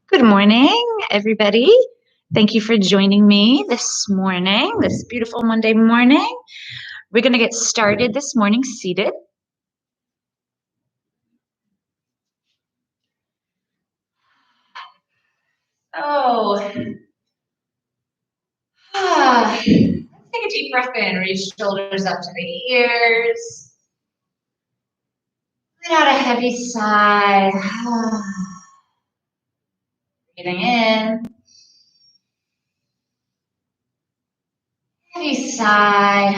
Good morning, everybody. Thank you for joining me this morning, this beautiful Monday morning. We're going to get started this morning seated. Let's take a deep breath in, reach shoulders up to the ears. Let out a heavy sigh. Breathing in. Heavy sigh.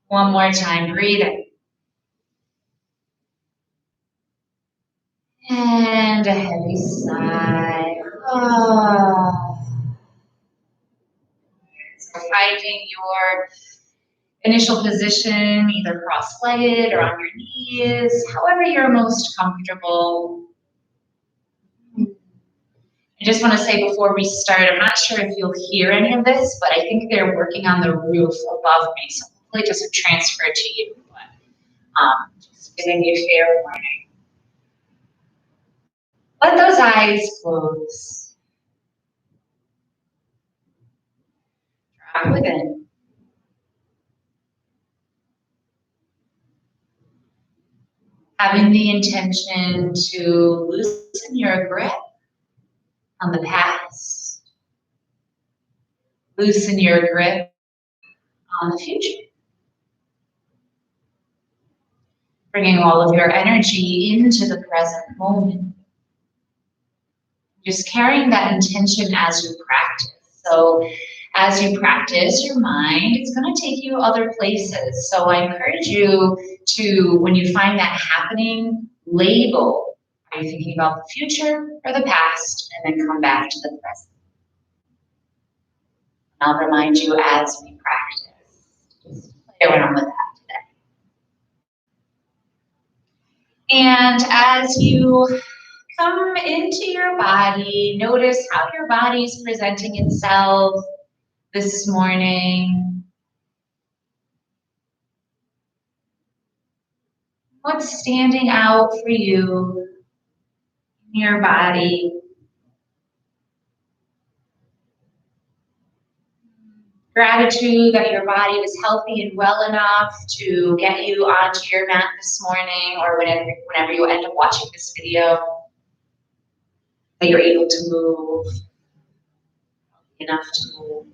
One more time, breathing. And a heavy sigh. So finding your initial position, either cross-legged or on your knees, however you're most comfortable. I just want to say before we start, I'm not sure if you'll hear any of this, but I think they're working on the roof above me, so hopefully it doesn't transfer to you. But just giving you fair warning. Let those eyes close. Drop within. Having the intention to loosen your grip on the past, loosen your grip on the future. Bringing all of your energy into the present moment. Just carrying that intention as you practice. So as you practice your mind, it's going to take you other places. So I encourage you to, when you find that happening, label. Are you thinking about the future or the past? And then come back to the present. And I'll remind you as we practice. Just play around with that today. And as you come into your body, notice how your body is presenting itself this morning. What's standing out for you in your body? Gratitude that your body was healthy and well enough to get you onto your mat this morning, or whenever you end up watching this video, that you're able to move, enough to move.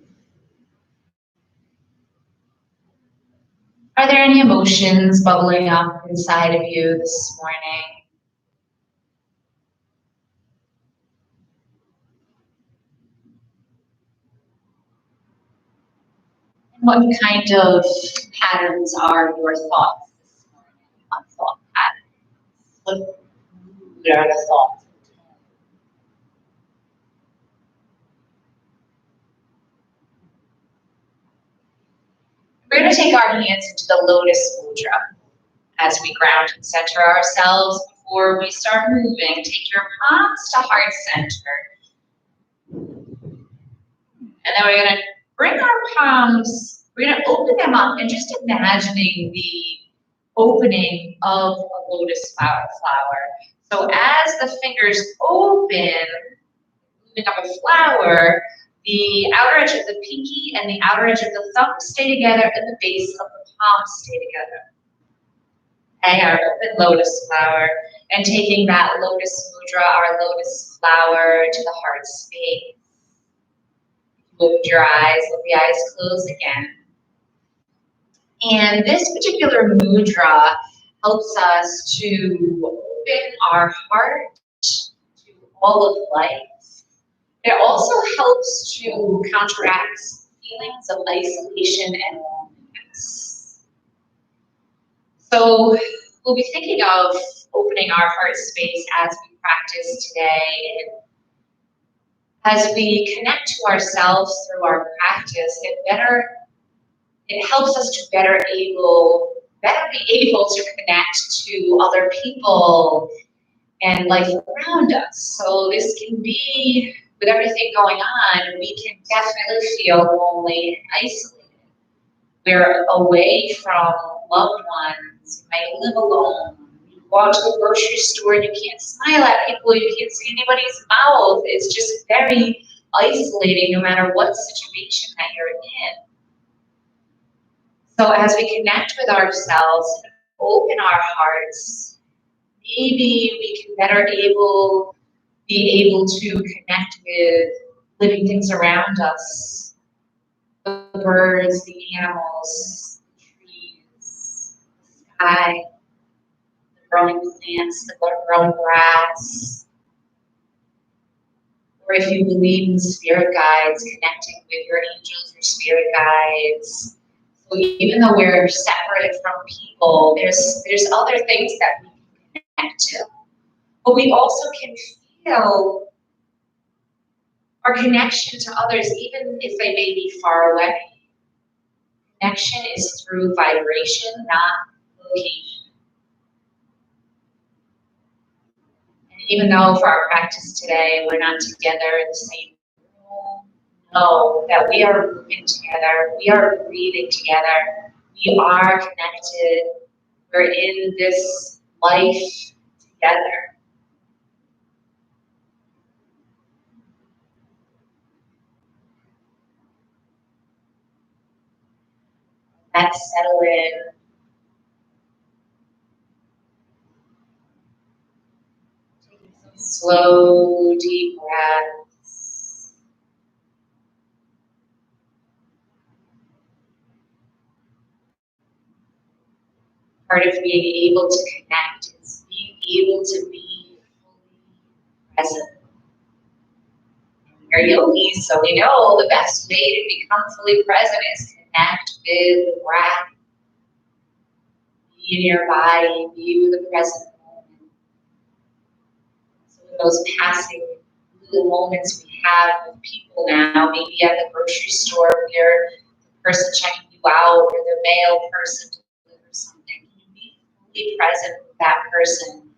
Are there any emotions bubbling up inside of you this morning? What kind of patterns are your thoughts this morning on thought patterns? What are the thoughts? We're going to take our hands into the lotus mudra as we ground and center ourselves. Before we start moving, take your palms to heart center. And then we're going to bring our palms, we're going to open them up and just imagining the opening of a lotus flower. So as the fingers open, moving up a flower, the outer edge of the pinky and the outer edge of the thumb stay together and the base of the palm stay together. And our open lotus flower, and taking that lotus mudra, our lotus flower, to the heart space. Move your eyes, let the eyes close again. And this particular mudra helps us to open our heart to all of life. It also helps to counteract feelings of isolation and loneliness. So we'll be thinking of opening our heart space as we practice today. As we connect to ourselves through our practice, it helps us to better be able to connect to other people and life around us. So this can be, with everything going on, we can definitely feel lonely and isolated. We're away from loved ones, you might live alone, Go out to the grocery store and you can't smile at people, you can't see anybody's mouth. It's just very isolating no matter what situation that you're in. So as we connect with ourselves and open our hearts, maybe we can be able to connect with living things around us. The birds, the animals, the trees, the sky, the growing plants, the growing grass. Or if you believe in spirit guides, connecting with your angels, your spirit guides. So even though we're separated from people, there's other things that we can connect to. But we also can feel our connection to others, even if they may be far away. Connection is through vibration, not location. And even though for our practice today, we're not together in the same room, know that we are moving together, we are breathing together, we are connected, we're in this life together. Let's settle in. Taking some slow, deep breaths. Part of being able to connect is being able to be fully present. We're yogis, so we know the best way to become fully present is connect with the breath. Be in your body, be with the present moment. So in those passing little moments we have with people now, maybe at the grocery store where the person checking you out or the mail person delivers something, can you be fully present with that person,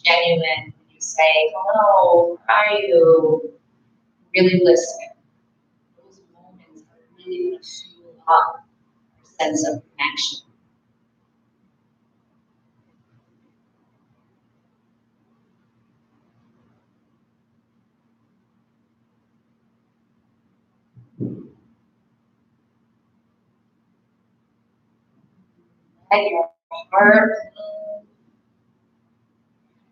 genuine, when you say, hello, how are you? Really listening. Those moments are really going to fuel up our sense of connection. Let your heart move.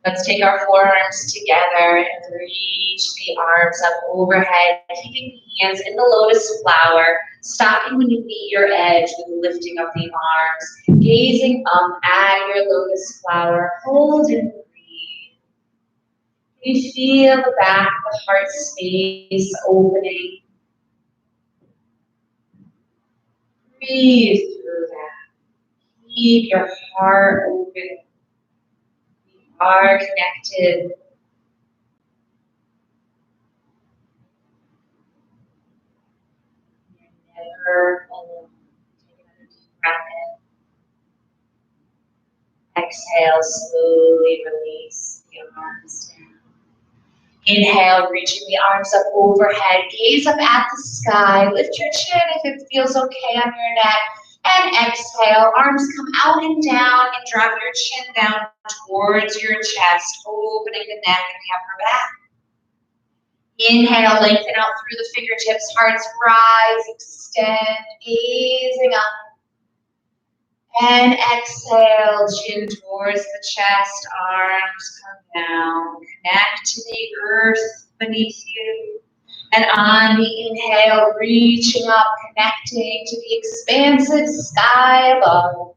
Let's take our forearms together and reach the arms up overhead, keeping the hands in the lotus flower, stopping when you meet your edge with the lifting of the arms, gazing up at your lotus flower, hold and breathe. You feel the back of the heart space opening. Breathe through that. Keep your heart open. We are connected. You're never alone. Take another deep breath in. Exhale, slowly release the arms down. Inhale, reaching the arms up overhead. Gaze up at the sky. Lift your chin if it feels okay on your neck. And exhale, arms come out and down and drop your chin down towards your chest, opening the neck and the upper back. Inhale, lengthen out through the fingertips, hearts rise, extend, gazing up. And exhale, chin towards the chest, arms come down. Connect to the earth beneath you. And on the inhale, reaching up, connecting to the expansive sky above.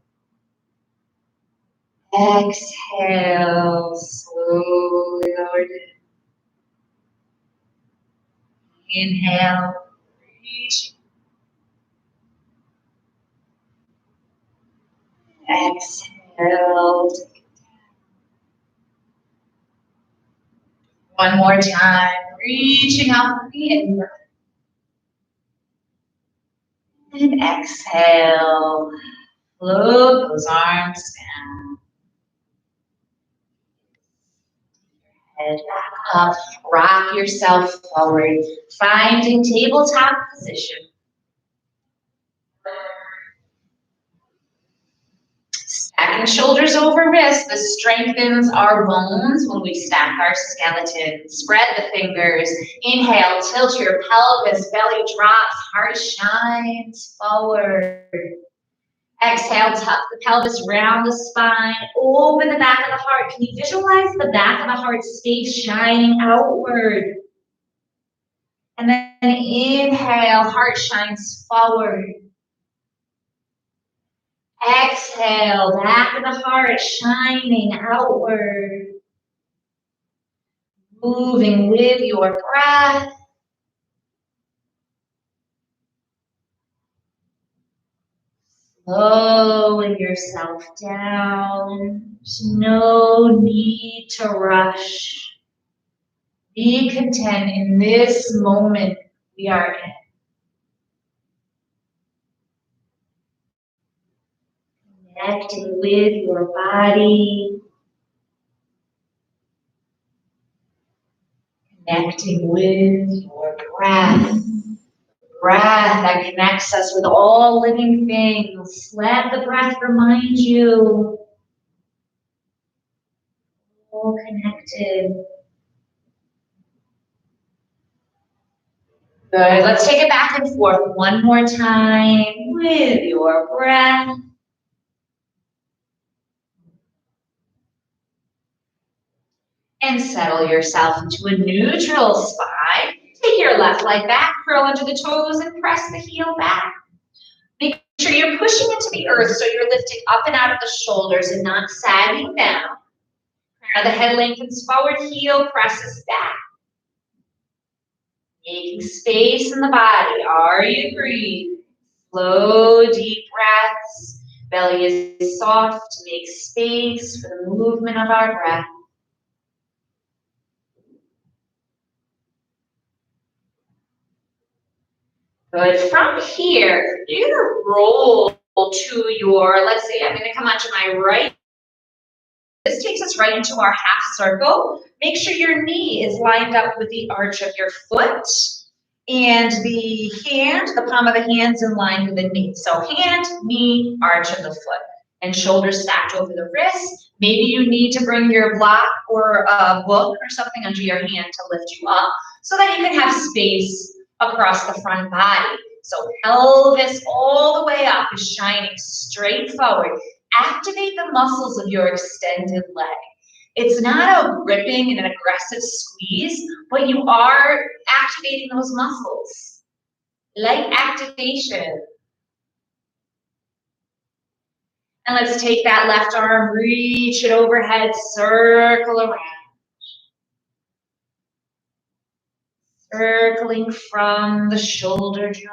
Exhale, slowly lower down. Inhale, reach. Exhale. One more time, reaching up the in-breath. And exhale, float those arms down. Head back up, rock yourself forward, finding tabletop position. Stacking shoulders over wrists, this strengthens our bones when we stack our skeleton. Spread the fingers. Inhale, tilt your pelvis, belly drops, heart shines forward. Exhale, tuck the pelvis round the spine, open the back of the heart. Can you visualize the back of the heart space shining outward? And then inhale, heart shines forward. Exhale, back of the heart shining outward. Moving with your breath. Slowing yourself down. There's no need to rush. Be content in this moment we are in. Connecting with your body. Connecting with your breath. Breath that connects us with all living things. Let the breath remind you. All connected. Good. Let's take it back and forth one more time with your breath. And settle yourself into a neutral spine. Take your left leg back, curl under the toes, and press the heel back. Make sure you're pushing into the earth so you're lifting up and out of the shoulders and not sagging down. Now the head lengthens forward, heel presses back. Making space in the body. Are you breathing? Slow, deep breaths. Belly is soft to make space for the movement of our breath. Good. From here, you're going to roll to your, let's see, I'm going to come onto my right. This takes us right into our half circle. Make sure your knee is lined up with the arch of your foot. And the palm of the hand's in line with the knee. So hand, knee, arch of the foot. And shoulders stacked over the wrist. Maybe you need to bring your block or a book or something under your hand to lift you up so that you can have space across the front body. So pelvis all the way up is shining straight forward. Activate the muscles of your extended leg. It's not a ripping and an aggressive squeeze, but you are activating those muscles. Light activation. And let's take that left arm, reach it overhead, circle around. Circling from the shoulder joint.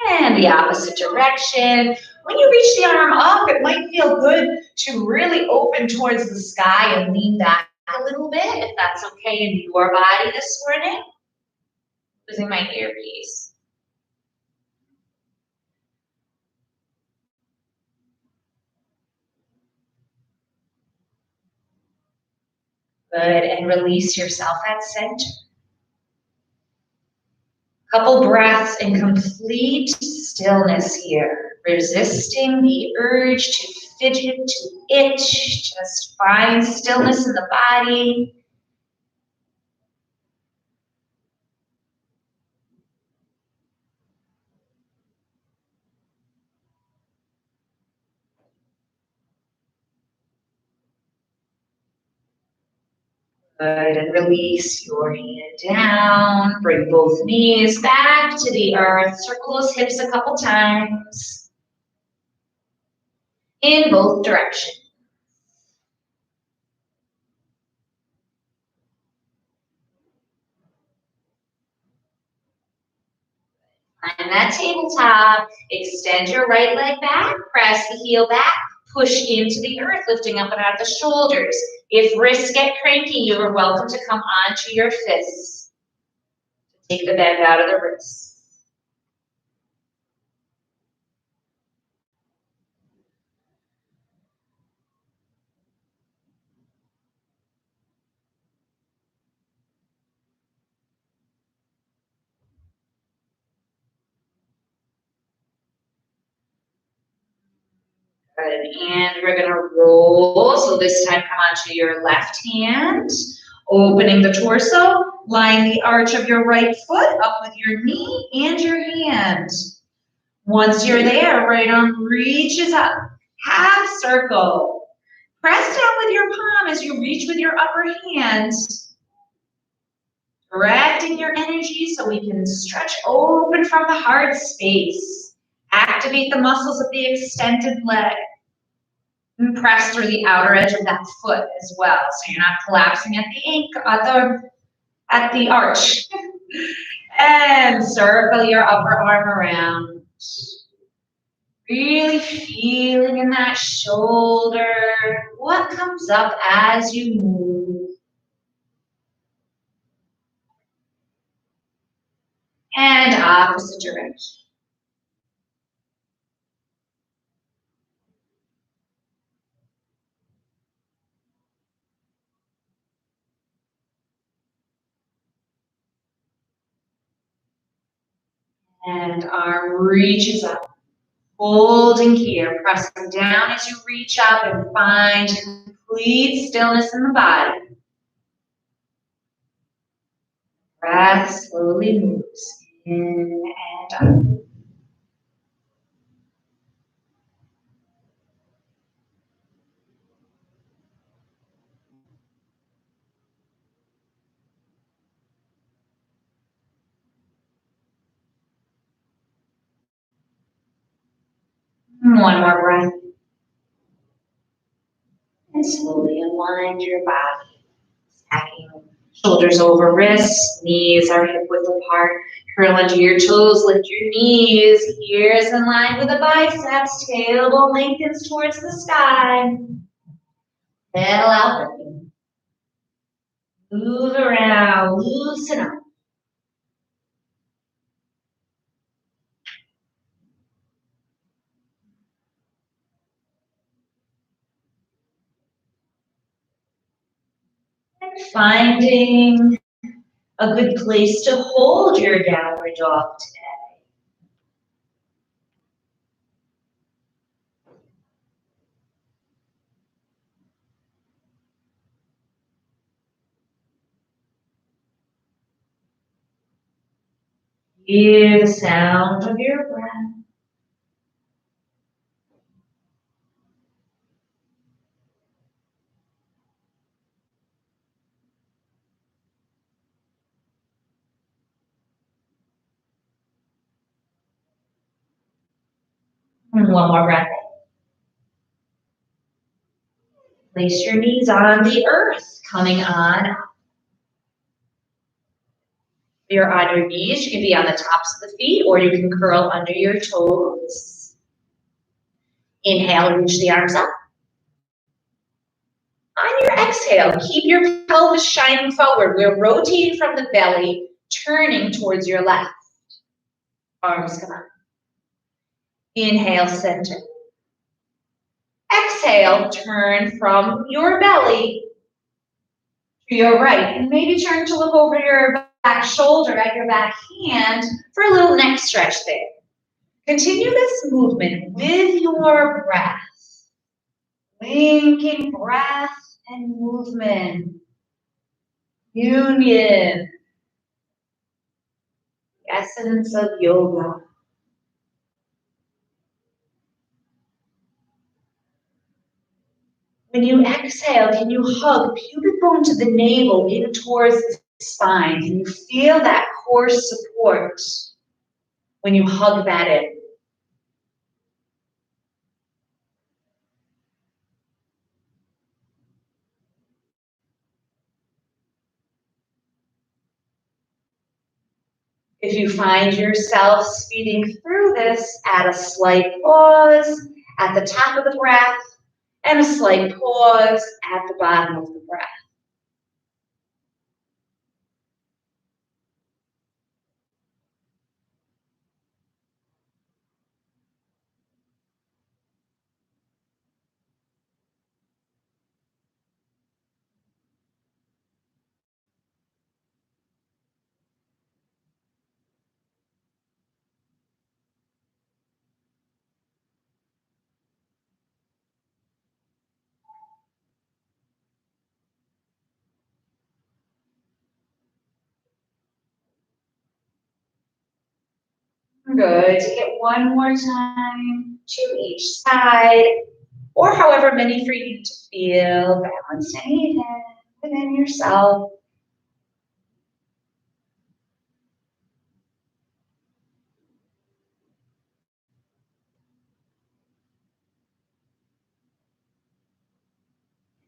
And the opposite direction. When you reach the arm up, it might feel good to really open towards the sky and lean back a little bit, if that's okay in your body this morning. Losing my earpiece. Good, and release yourself at center. Couple breaths in complete stillness here, resisting the urge to fidget, to itch. Just find stillness in the body. Good, and release your hand down. Bring both knees back to the earth. Circle those hips a couple times in both directions. Find that tabletop. Extend your right leg back. Press the heel back. Push into the earth, lifting up and out of the shoulders. If wrists get cranky, you are welcome to come onto your fists. Take the bend out of the wrists. Good. And we're going to roll. So this time come onto your left hand, opening the torso. Line the arch of your right foot up with your knee and your hand. Once you're there, right arm reaches up. Half circle. Press down with your palm as you reach with your upper hand. Directing your energy so we can stretch open from the heart space. Activate the muscles of the extended leg. And press through the outer edge of that foot as well, so you're not collapsing at the ankle, at the arch. And circle your upper arm around. Really feeling in that shoulder. What comes up as you move? And opposite direction. And arm reaches up. Holding here, pressing down as you reach up and find complete stillness in the body. Breath slowly moves in and up. One more breath. And slowly unwind your body. Stacking shoulders over wrists, knees are hip width apart. Curl under your toes, lift your knees, ears in line with the biceps, tailbone lengthens towards the sky. Pedal out. Move around, loosen up. And finding a good place to hold your downward dog today. Hear the sound of your breath. And one more breath. Place your knees on the earth, coming on. You're on your knees, you can be on the tops of the feet, or you can curl under your toes. Inhale, reach the arms up. On your exhale, keep your pelvis shining forward. We're rotating from the belly, turning towards your left. Arms come up. Inhale, center. Exhale, turn from your belly to your right. And maybe turn to look over your back shoulder at your back hand for a little neck stretch there. Continue this movement with your breath. Linking breath and movement. Union. The essence of yoga. When you exhale, can you hug pubic bone to the navel in towards the spine? Can you feel that core support when you hug that in? If you find yourself speeding through this, add a slight pause at the top of the breath and a slight pause at the bottom of the breath. Good. Take it one more time to each side, or however many for you to feel balanced and even within yourself.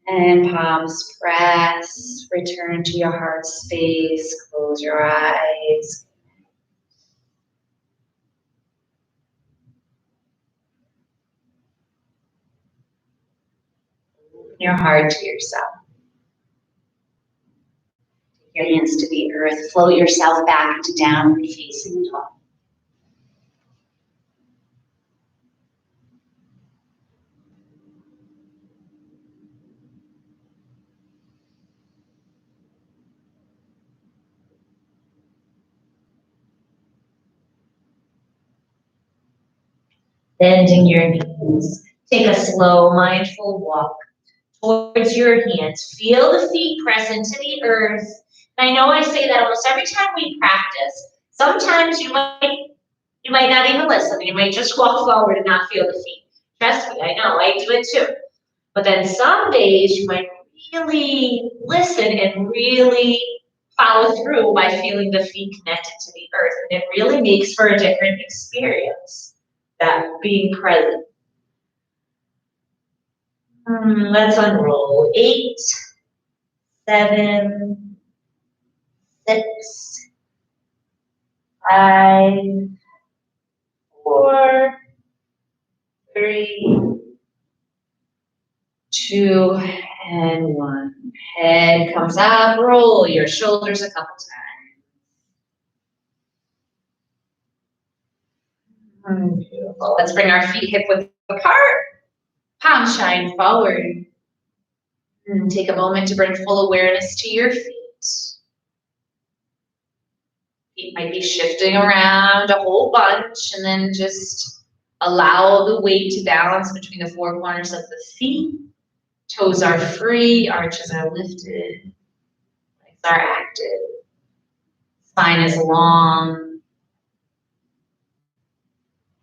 And palms press, return to your heart space, close your eyes. Open your heart to yourself. Take your hands to the earth, float yourself back into downward facing dog. Bending your knees. Take a slow, mindful walk towards your hands. Feel the feet press into the earth. And I know I say that almost every time we practice. Sometimes you might not even listen. You might just walk forward and not feel the feet. Trust me, I know, I do it too. But then some days you might really listen and really follow through by feeling the feet connected to the earth. And it really makes for a different experience, that being present. Let's unroll. 8, 7, 6, 5, 4, 3, 2, and 1. Head comes up, roll your shoulders a couple times. Beautiful. Let's bring our feet hip width apart. Palms shine forward. And take a moment to bring full awareness to your feet. Feet might be shifting around a whole bunch, and then just allow the weight to balance between the four corners of the feet. Toes are free, arches are lifted, legs are active, spine is long.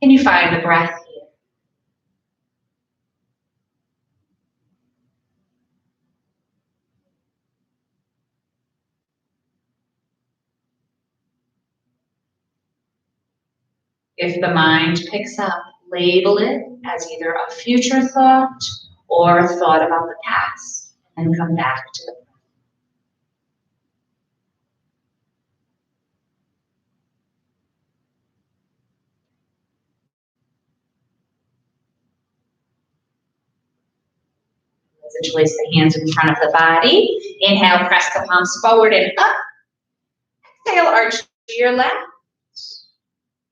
Can you find the breath here? If the mind picks up, label it as either a future thought or a thought about the past, and come back to the present. Let's interlace the hands in front of the body. Inhale, press the palms forward and up. Exhale, arch to your left.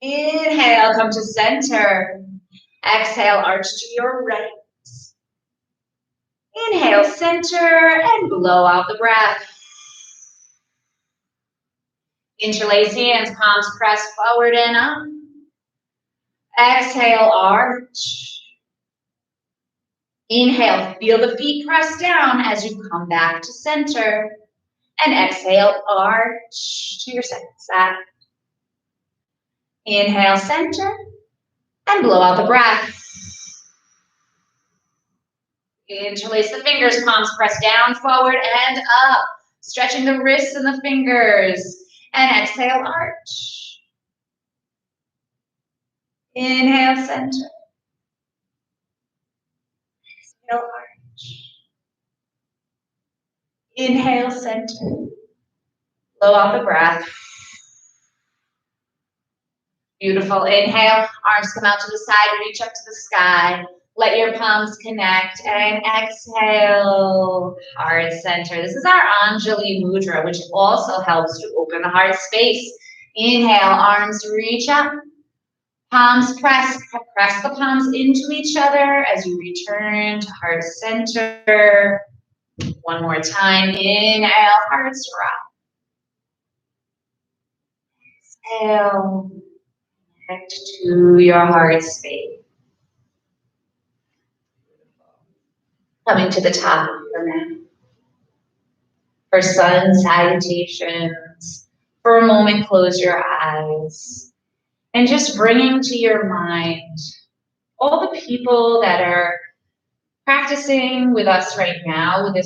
Inhale, come to center. Exhale, arch to your right. Inhale, center, and blow out the breath. Interlace hands, palms press forward and up. Exhale, arch. Inhale, feel the feet press down as you come back to center. And exhale, arch to your second side. Inhale, center, and blow out the breath. Interlace the fingers, palms press down, forward, and up. Stretching the wrists and the fingers. And exhale, arch. Inhale, center. Exhale, arch. Inhale, center. Blow out the breath. Beautiful. Inhale, arms come out to the side, reach up to the sky. Let your palms connect, and exhale, heart center. This is our Anjali Mudra, which also helps to open the heart space. Inhale, arms reach up. Palms press the palms into each other as you return to heart center. One more time. Inhale, hearts rock. Exhale, connect to your heart space. Coming to the top of your mat. For sun salutations, for a moment, close your eyes. And just bringing to your mind all the people that are practicing with us right now with the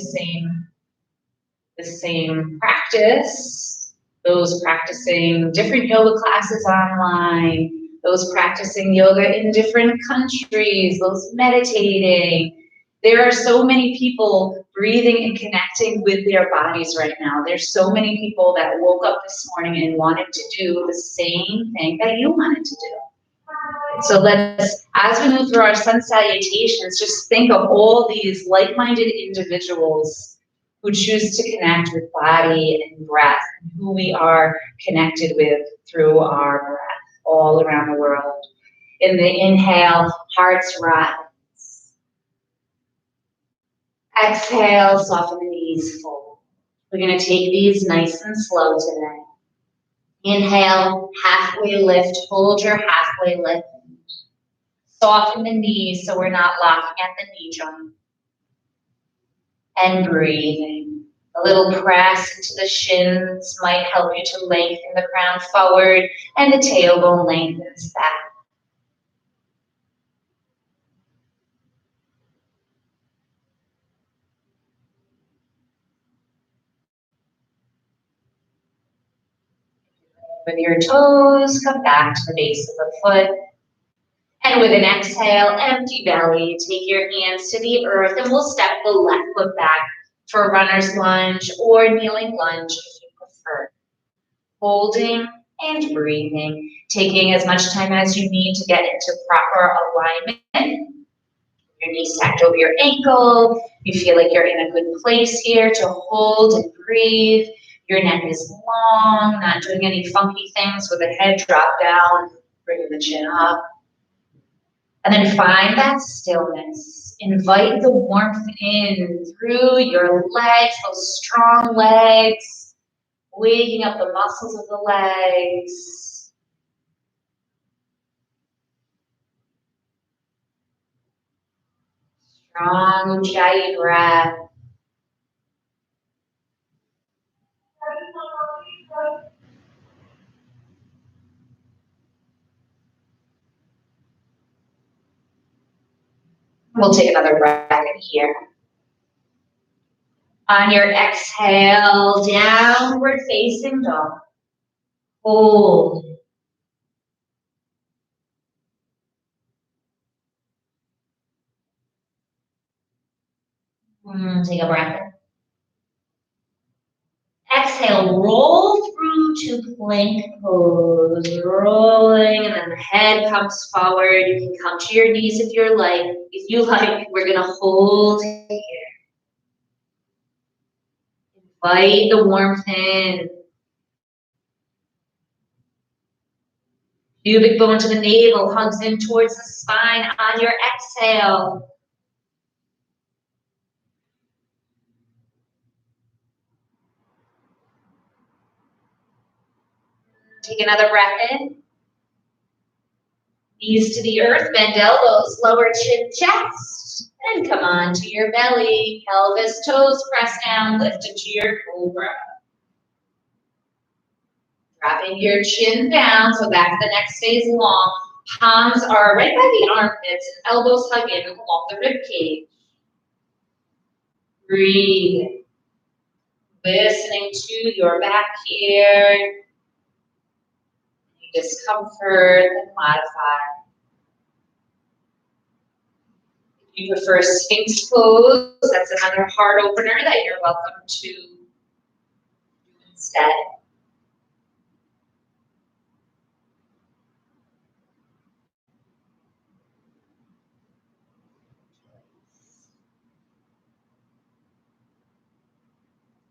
same practice, those practicing different yoga classes online, those practicing yoga in different countries, those meditating. There are so many people breathing and connecting with their bodies right now. There's so many people that woke up this morning and wanted to do the same thing that you wanted to do. So let's, as we move through our sun salutations, just think of all these like-minded individuals who choose to connect with body and breath, and who we are connected with through our breath all around the world. In the inhale, hearts rise. Exhale, soften the knees, fold. We're going to take these nice and slow today. Inhale, halfway lift, hold your halfway lift. Soften the knees so we're not locking at the knee joint. And breathing. A little press into the shins might help you to lengthen the crown forward and the tailbone lengthens back. With your toes, come back to the base of the foot. And with an exhale, empty belly, take your hands to the earth and we'll step the left foot back for runner's lunge or kneeling lunge if you prefer. Holding and breathing, taking as much time as you need to get into proper alignment. Your knees stacked over your ankle. You feel like you're in a good place here to hold and breathe. Your neck is long, not doing any funky things with the head drop down, bringing the chin up. And then find that stillness. Invite the warmth in through your legs, those strong legs, waking up the muscles of the legs. Strong Ujjayi breath. We'll take another breath in here. On your exhale, downward facing dog. Hold. Take a breath in. Exhale, roll through to plank pose, rolling, and then the head comes forward. You can come to your knees if you like. We're gonna hold here. Invite the warmth in. Pubic bone to the navel, hugs in towards the spine on your exhale. Take another breath in. Knees to the earth, bend elbows, lower chin, chest, and come on to your belly. Pelvis, toes, press down, lift into your cobra. Dropping your chin down so back the neck stays long. Palms are right by the armpits and elbows hug in along the rib cage. Breathe. Listening to your back here. Discomfort and modify. If you prefer Sphinx pose, that's another heart opener that you're welcome to do instead.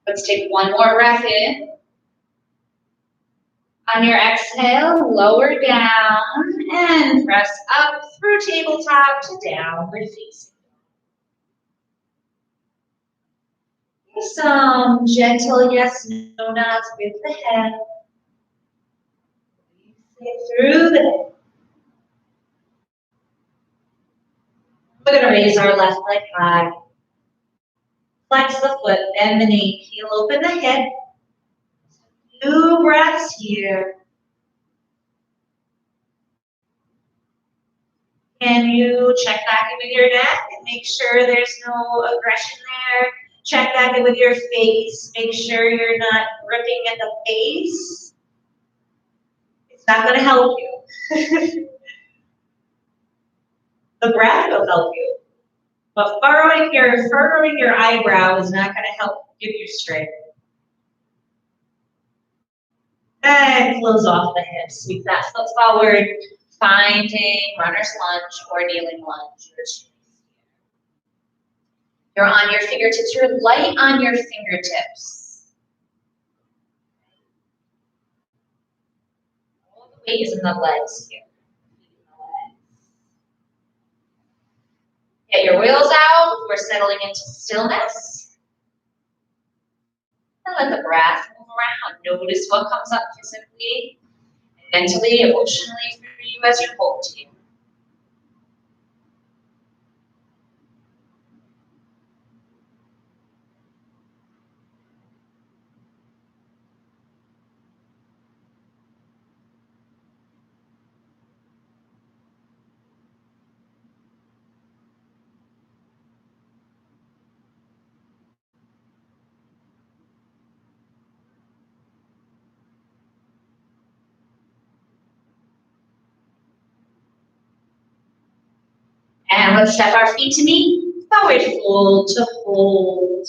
Let's take one more breath in. On your exhale, lower down and press up through tabletop to downward facing. Some gentle yes, no nods with the head. Through the head. We're going to raise our left leg high. Flex the foot, bend the knee, heel open the hip. 2 breaths here. Can you check back in with your neck and make sure there's no aggression there? Check back in with your face. Make sure you're not gripping at the face. It's not going to help you. The breath will help you. But furrowing your eyebrow is not going to help give you strength. And close off the hips. Sweep that foot forward, finding runner's lunge or kneeling lunge. You're on your fingertips. You're light on your fingertips. All the weight is in the legs here. Get your wheels out. We're settling into stillness. And let the breath move around. Notice what comes up physically, mentally, emotionally for you as you hold here. And let's step our feet to meet. Forward fold to hold.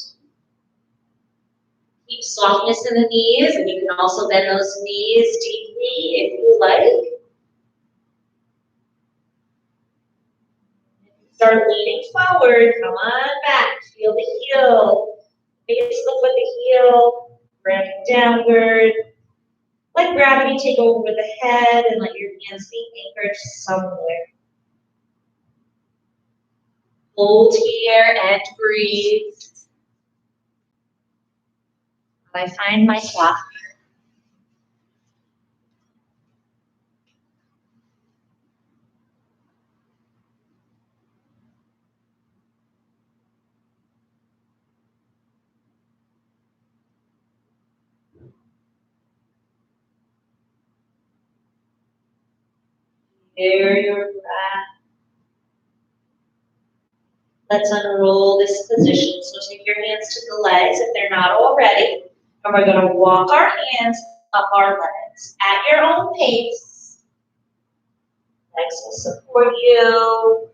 Keep softness in the knees, and you can also bend those knees deeply if you like. Start leaning forward. Come on back. Feel the heel. Base the foot, the heel. Grounding downward. Let gravity take over the head and let your hands be anchored somewhere. Hold here and breathe. I find my clock. Hear your breath. Let's unroll this position. So take your hands to the legs if they're not already. And we're going to walk our hands up our legs at your own pace. Legs will support you.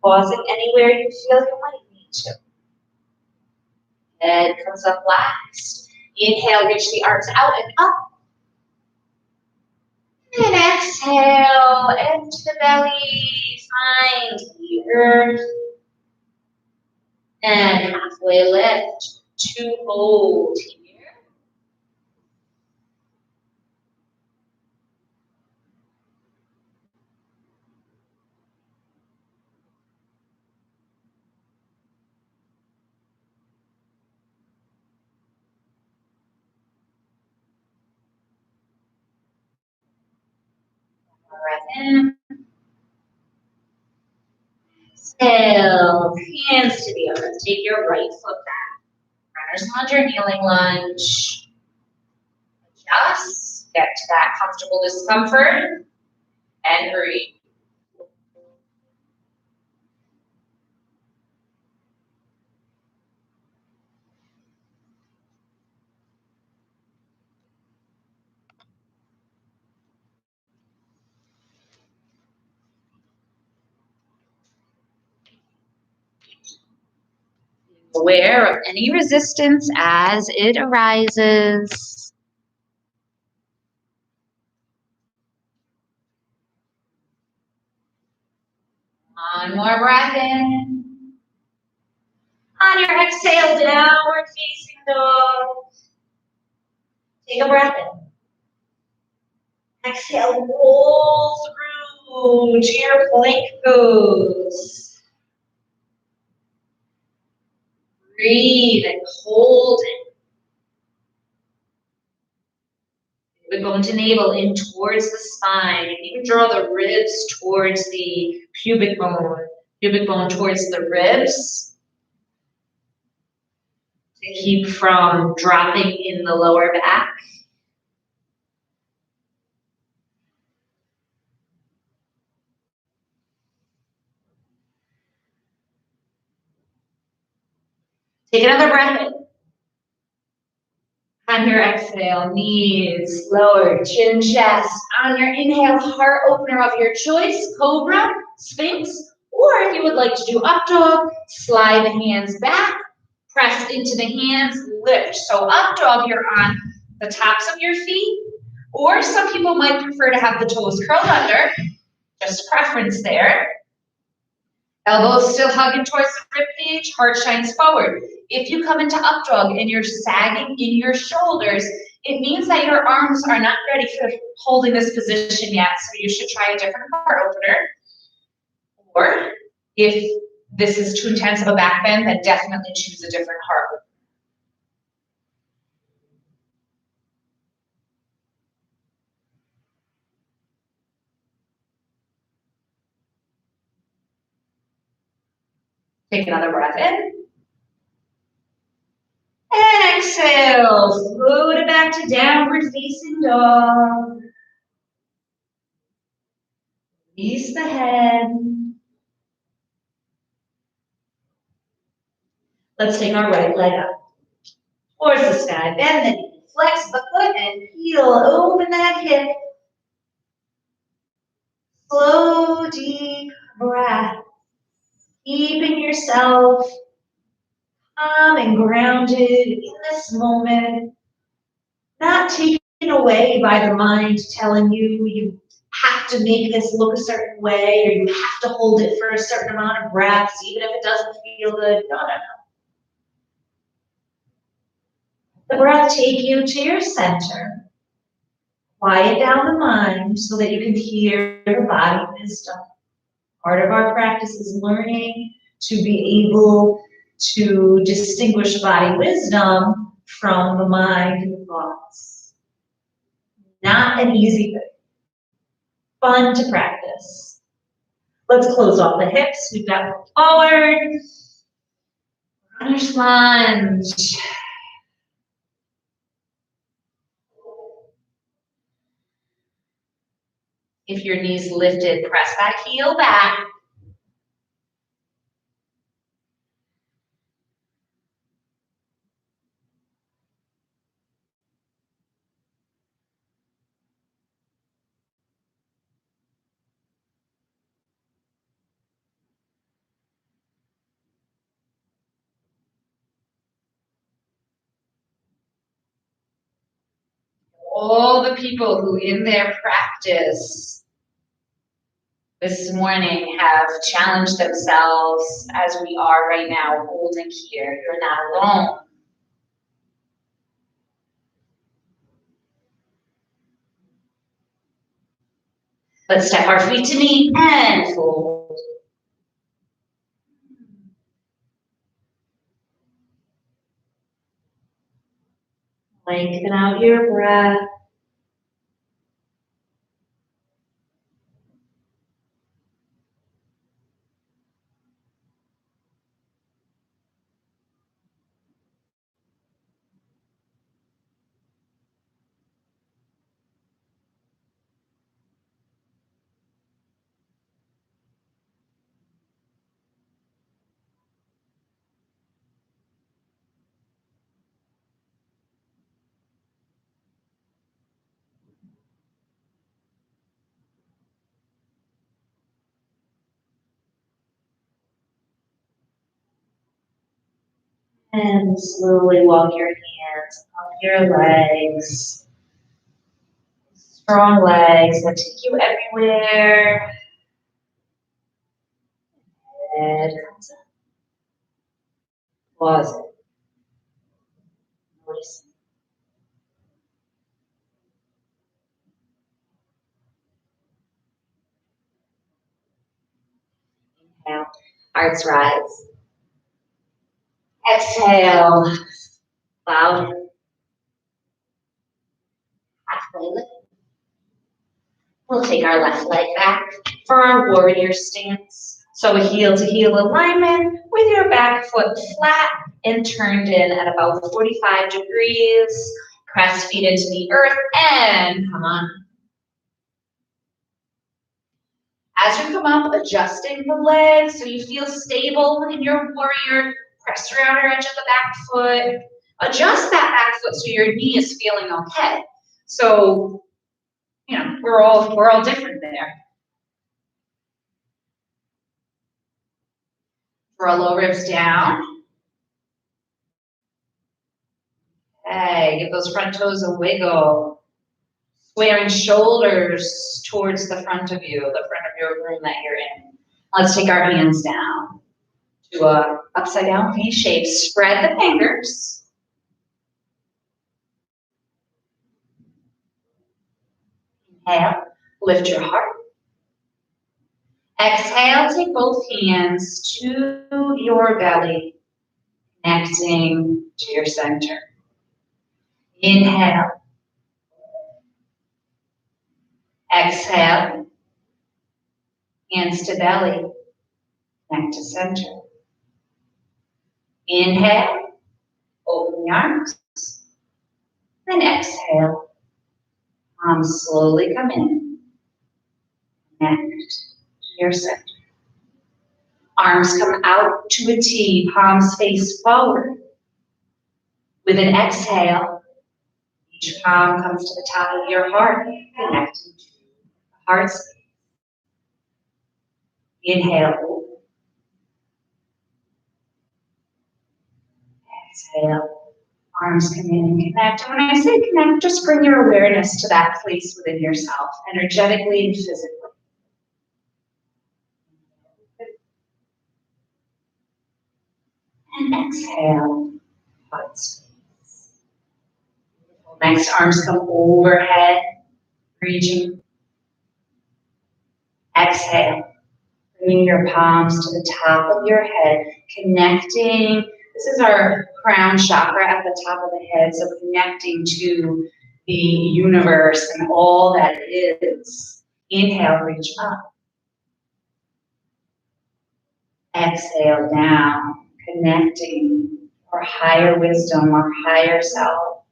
Pausing anywhere you feel you might need to. Head comes up last. Inhale, reach the arms out and up. And exhale, into the belly. Find the earth. And halfway lift to hold here. Breath in. Exhale, hands to the earth. Take your right foot back. Runner's lunge or kneeling lunge. Adjust. Get to that comfortable discomfort. And breathe. Aware of any resistance as it arises. One more breath in. On your exhale, downward facing dog. Take a breath in. Exhale, roll through to your plank pose. Breathe and hold it. We're going to navel in towards the spine. You can draw the ribs towards the pubic bone towards the ribs to keep from dropping in the lower back. Take another breath in. On your exhale, knees lowered, chin, chest. On your inhale, heart opener of your choice, cobra, sphinx, or if you would like to do up dog, slide the hands back, press into the hands, lift. So up dog, you're on the tops of your feet, or some people might prefer to have the toes curled under, just preference there. Elbows still hugging towards the ribcage, heart shines forward. If you come into up dog and you're sagging in your shoulders, it means that your arms are not ready for holding this position yet, so you should try a different heart opener. Or if this is too intense of a back bend, then definitely choose a different heart opener. Take another breath in. And exhale, float it back to downward facing dog. Release the head. Let's take our right leg up towards the sky. Bend the knee, flex the foot, and heel. Open that hip. Slow, deep breath. Keeping yourself calm and grounded in this moment. Not taken away by the mind telling you you have to make this look a certain way or you have to hold it for a certain amount of breaths, even if it doesn't feel good. No. The breath take you to your center. Quiet down the mind so that you can hear the body wisdom. Part of our practice is learning to be able to distinguish body wisdom from the mind and thoughts. Not an easy thing. Fun to practice. Let's close off the hips. We've got forward. Runner's lunge. If your knees lifted, press that heel back. All the people who in their practice this morning have challenged themselves as we are right now holding here. You're not alone. Let's step our feet to knee and fold. Lengthen out your breath. And slowly walk your hands up your legs. Strong legs that take you everywhere. Head comes up. Pause it. Notice. Inhale. Hearts rise. Exhale. Bow. Halfway lift. We'll take our left leg back for our warrior stance. So a heel to heel alignment with your back foot flat and turned in at about 45 degrees. Press feet into the earth and come on. As you come up, adjusting the legs so you feel stable in your warrior Press the outer edge of the back foot. Adjust that back foot so your knee is feeling okay. So, you know, we're all different there. Draw low ribs down. Okay, give those front toes a wiggle. Squaring shoulders towards the front of you, the front of your room that you're in. Let's take our hands down to a upside down V shape. Spread the fingers. Inhale, lift your heart. Exhale, take both hands to your belly, connecting to your center. Inhale. Exhale, hands to belly, connect to center. Inhale, open the arms. Then exhale, arms slowly come in, connect to your center. Arms come out to a T, palms face forward. With an exhale, each palm comes to the top of your heart, connecting to the heart space. Inhale. Exhale. Arms come in and connect. And when I say connect, just bring your awareness to that place within yourself, energetically and physically. And exhale. Heart space. Next, arms come overhead, reaching. Exhale. Bringing your palms to the top of your head, connecting. This is our crown chakra at the top of the head, so connecting to the universe and all that is. Inhale, reach up. Exhale, down, connecting our higher wisdom, our higher self.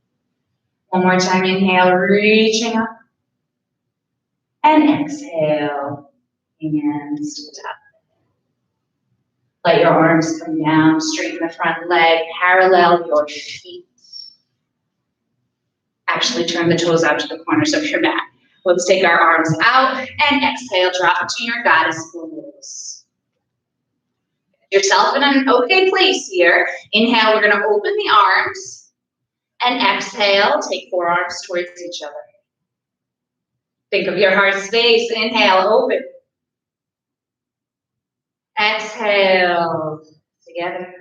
One more time, inhale, reaching up. And exhale, hands to the top. Let your arms come down, straighten the front leg, parallel your feet. Actually turn the toes out to the corners of your mat. Let's take our arms out and exhale, drop to your goddess pose. Get yourself in an okay place here. Inhale, we're gonna open the arms. And exhale, take forearms towards each other. Think of your heart space. Inhale, open. Exhale, together.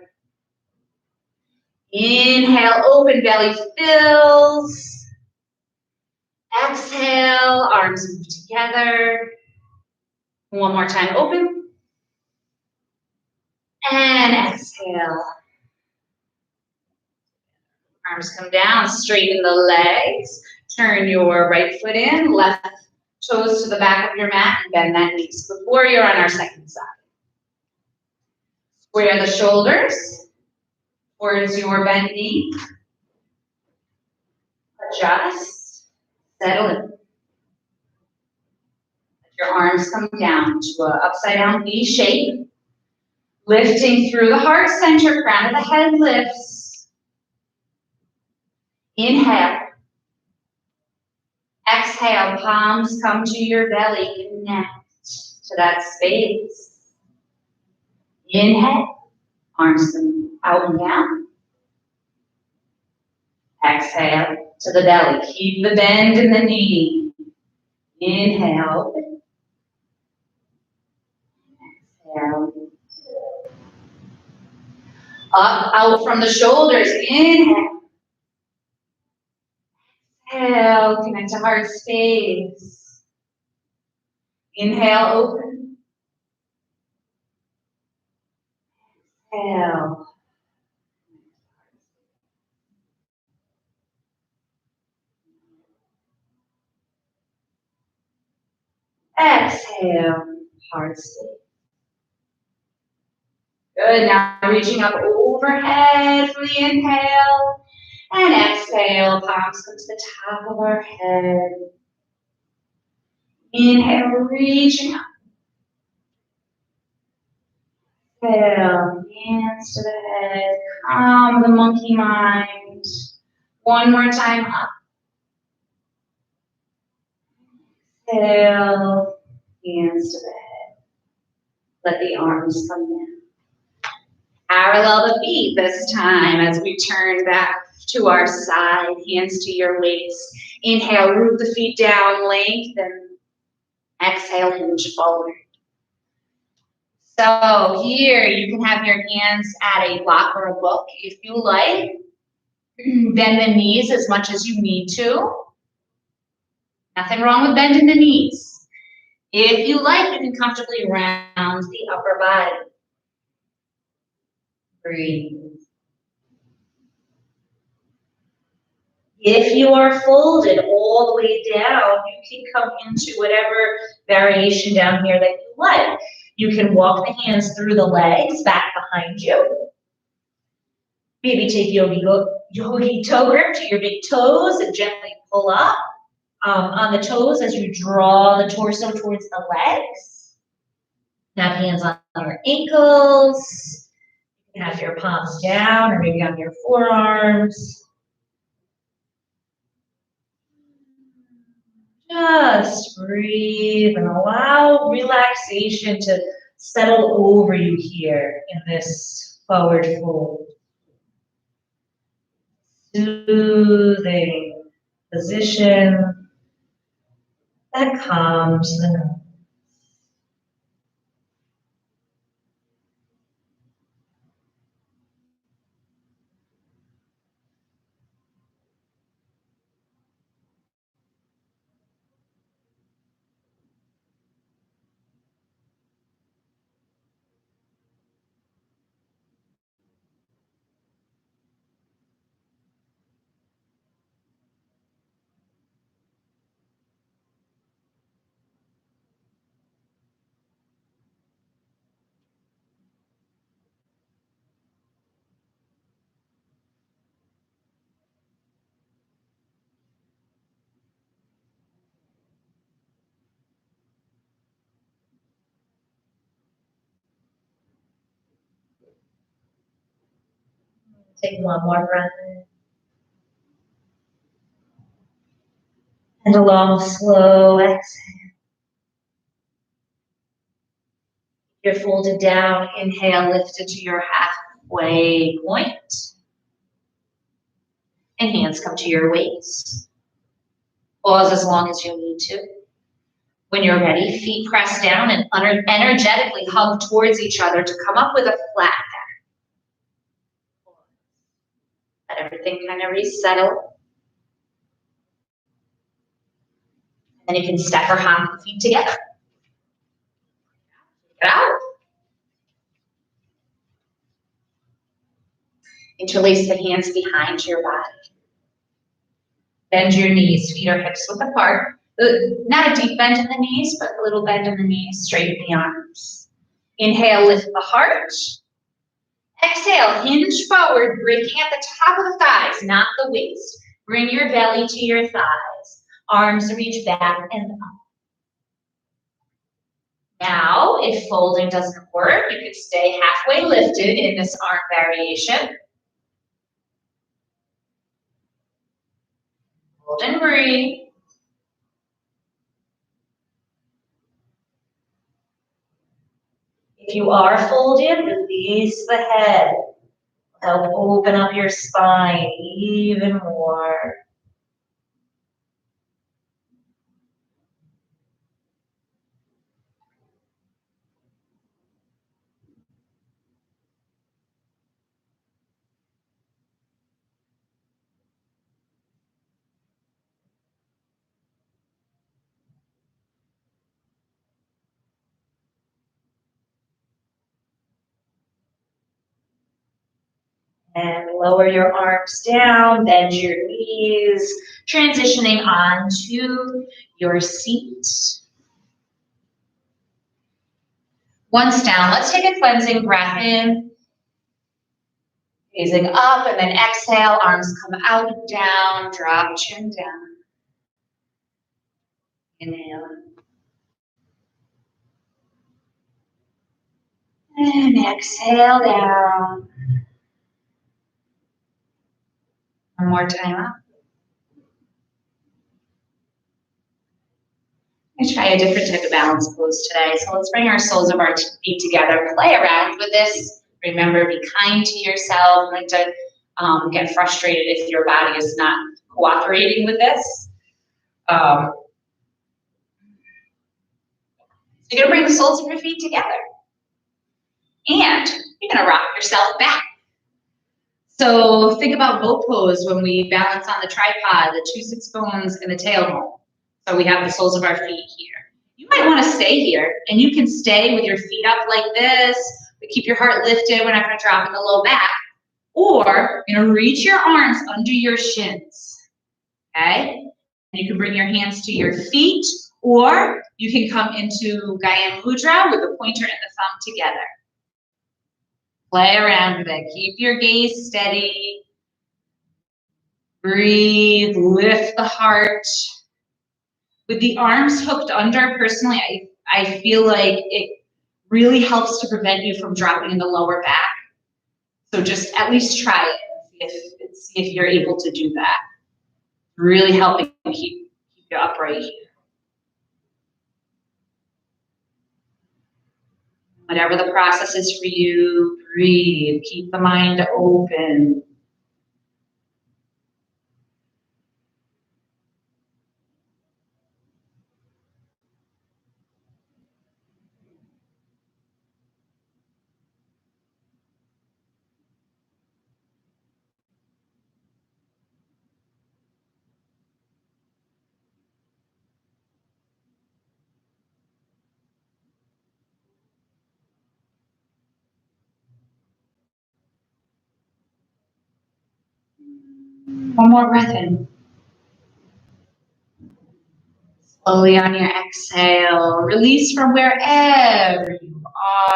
Inhale, open, belly fills. Exhale, arms move together. One more time, open. And exhale. Arms come down, straighten the legs. Turn your right foot in, left toes to the back of your mat, and bend that knees. Before you're on our second side. Square the shoulders towards your bent knee. Adjust, settle in. Let your arms come down to an upside down V shape. Lifting through the heart center, crown of the head lifts. Inhale. Exhale, palms come to your belly, connect to that space. Inhale, arms come out and down. Exhale to the belly, keep the bend in the knee. Inhale, exhale. Up, out from the shoulders, inhale. Exhale, connect to heart space. Inhale, open. Exhale. Exhale, heart space. Good, now reaching up overhead for the inhale. And exhale, palms come to the top of our head. Inhale, reaching up. Exhale. hands to the head. Calm the monkey mind. One more time up. Exhale, hands to the head. Let the arms come down. Parallel the feet this time as we turn back to our side, hands to your waist. Inhale, root the feet down, lengthen. Exhale, hinge forward. So here you can have your hands at a block or a book if you like. Bend the knees as much as you need to. Nothing wrong with bending the knees. If you like, you can comfortably round the upper body. Breathe. If you are folded all the way down, you can come into whatever variation down here that you like. You can walk the hands through the legs, back behind you. Maybe take yogi toe grip to your big toes and gently pull up on the toes as you draw the torso towards the legs. Have hands on your ankles. You can have your palms down or maybe on your forearms. Just breathe and allow relaxation to settle over you here in this forward fold. Soothing position that calms the nerves. Take one more breath in. And a long, slow exhale. You're folded down. Inhale, lift it to your halfway point. And hands come to your waist. Pause as long as you need to. When you're ready, feet press down and energetically hug towards each other to come up with a flat back. Let everything kind of resettle. Then you can step or hop the feet together. Get out. Interlace the hands behind your body. Bend your knees, feet or hips width apart. Not a deep bend in the knees, but a little bend in the knees, straighten the arms. Inhale, lift the heart. Exhale, hinge forward, breaking at the top of the thighs, not the waist. Bring your belly to your thighs. Arms reach back and up. Now, if folding doesn't work, you can stay halfway lifted in this arm variation. Hold and breathe. If you are folded, release the head. Help open up your spine even more. And lower your arms down, bend your knees, transitioning onto your seat. Once down, let's take a cleansing breath in. Raising up and then exhale, arms come out and down, drop chin down. Inhale. And exhale down. One more time up. I'm going to try a different type of balance pose today. So let's bring our soles of our feet together. Play around with this. Remember, be kind to yourself. Like to get frustrated if your body is not cooperating with this. So you're going to bring the soles of your feet together. And you're going to rock yourself back. So think about boat pose when we balance on the tripod, the 2 sits bones and the tailbone. So we have the soles of our feet here. You might want to stay here, and you can stay with your feet up like this, but keep your heart lifted. We're not going to drop in the low back. Or you're going to reach your arms under your shins, okay? And you can bring your hands to your feet, or you can come into Gyan Mudra with the pointer and the thumb together. Play around with it. Keep your gaze steady. Breathe, lift the heart. With the arms hooked under, personally, I feel like it really helps to prevent you from dropping in the lower back. So just at least try it, see if you're able to do that. Really helping keep you upright here. Whatever the process is for you, breathe. Keep the mind open. One more breath in. Slowly on your exhale, release from wherever you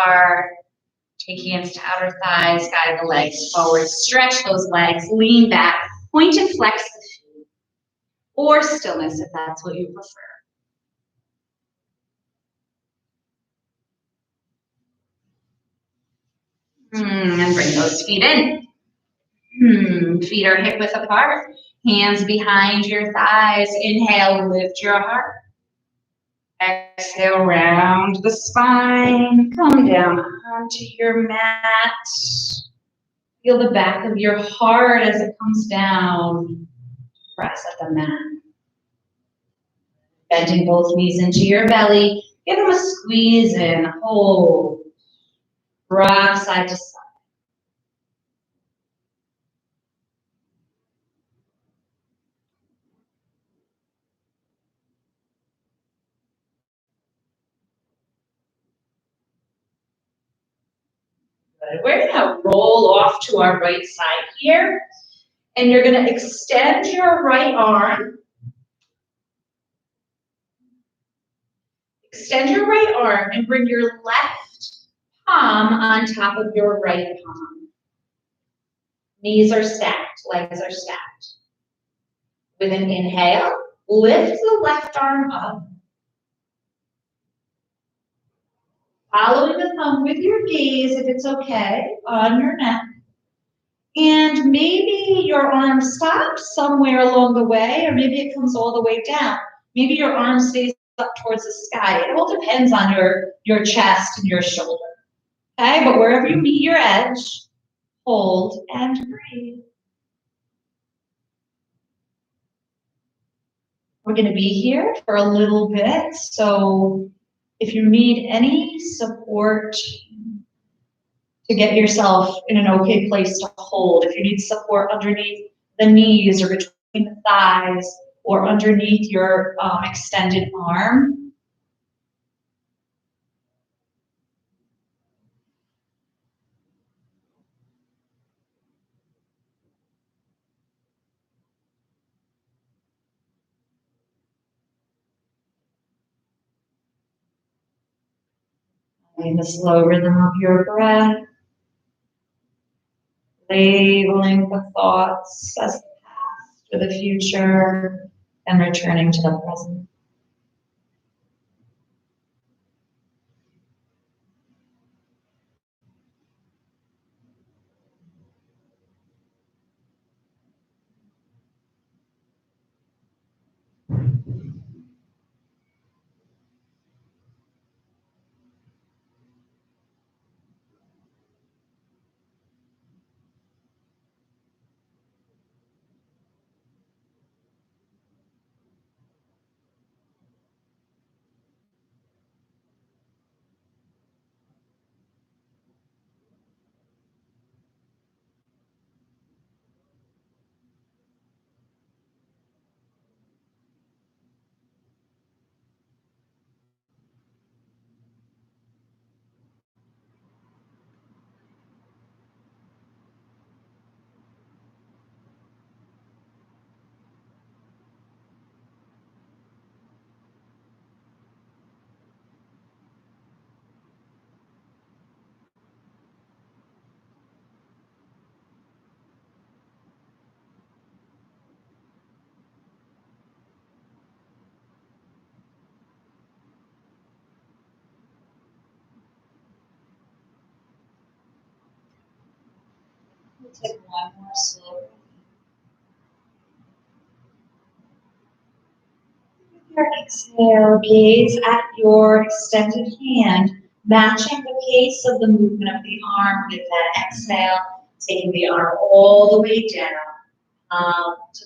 are. Take hands to outer thighs, guide the legs forward. Stretch those legs, lean back, point and flex the feet. Or stillness if that's what you prefer. And bring those feet in. Feet are hip width apart. Hands behind your thighs. Inhale, lift your heart. Exhale, round the spine. Come down onto your mat. Feel the back of your heart as it comes down. Press at the mat. Bending both knees into your belly. Give them a squeeze in. Hold. Rock side to side. We're going to roll off to our right side here, and you're going to extend your right arm. Extend your right arm and bring your left palm on top of your right palm. Knees are stacked, legs are stacked. With an inhale, lift the left arm up. Following the thumb with your gaze, if it's okay, on your neck. And maybe your arm stops somewhere along the way, or maybe it comes all the way down. Maybe your arm stays up towards the sky. It all depends on your chest and your shoulder. Okay, but wherever you meet your edge, hold and breathe. We're going to be here for a little bit, so if you need any support to get yourself in an okay place to hold, if you need support underneath the knees or between the thighs or underneath your extended arm, in the slow rhythm of your breath, labeling the thoughts as the past or the future, and returning to the present. Take one more slow. Your exhale, gaze at your extended hand, matching the pace of the movement of the arm with that exhale, taking the arm all the way down. To